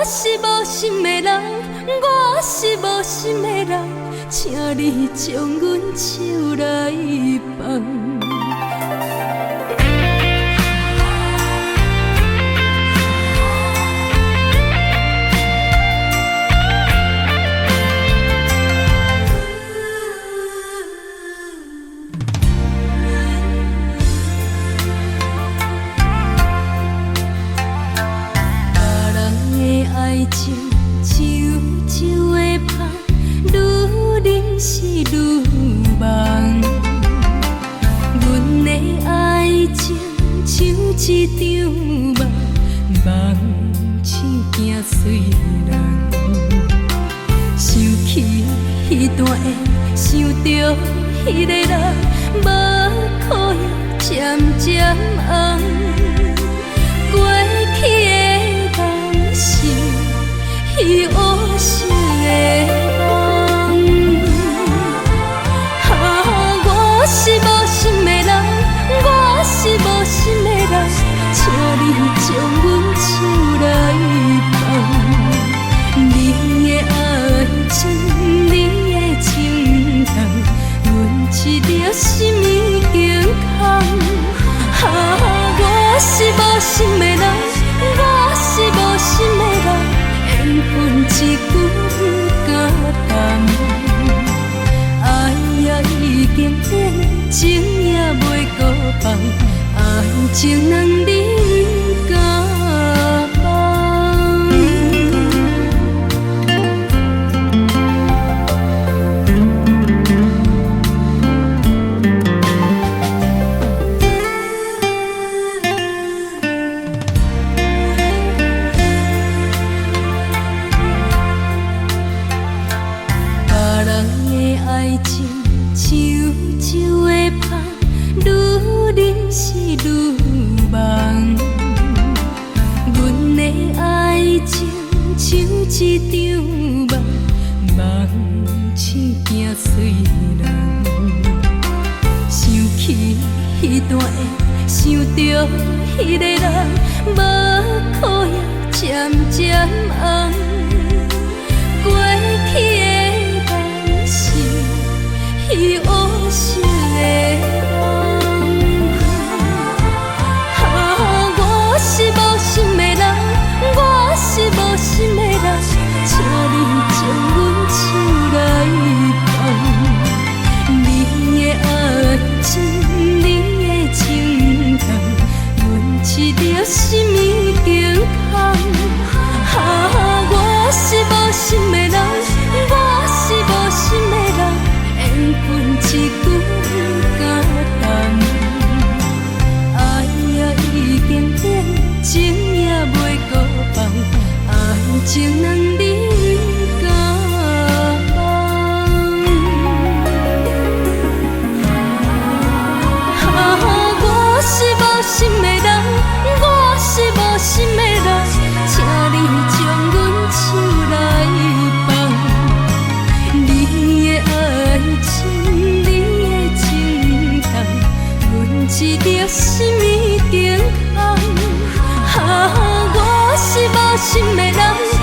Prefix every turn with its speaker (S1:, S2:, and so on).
S1: 是无心的人，我是无心的人，请你将阮手来放。爱情悄悄的香，愈忍是愈梦。阮的爱情像一场梦，梦醒惊碎人。想起彼段的，想着彼个人，无可能渐渐红。过去的梦是伊乌色的梦，我是无心的人，我是无心的人，请你将阮手来放。你的爱情，你的情重，阮一粒心已经空。我是无心的人，我是无心的人。缘分一句假谈，爱也已经变，情也袂搁放，爱情让人甲梦。爱情悄悄的香，愈忍是愈梦。阮的爱情像一场梦，梦醒惊碎人。想起彼段的，想着彼个人，无可能渐渐红。过去的梦是伊乌色的梦，我是无心的人，我是无心的人，请你将阮手来放。你的爱情，你的情重，阮一粒心已经空。我是无心的人，我是无心的人，缘分一句假谈，爱也已经变，情也袂搁放，爱情让人甲梦。我是无心的人，我是无心的人，请你将阮手来放。你的爱情，你的情重，阮一粒心已经空。我是无心的人。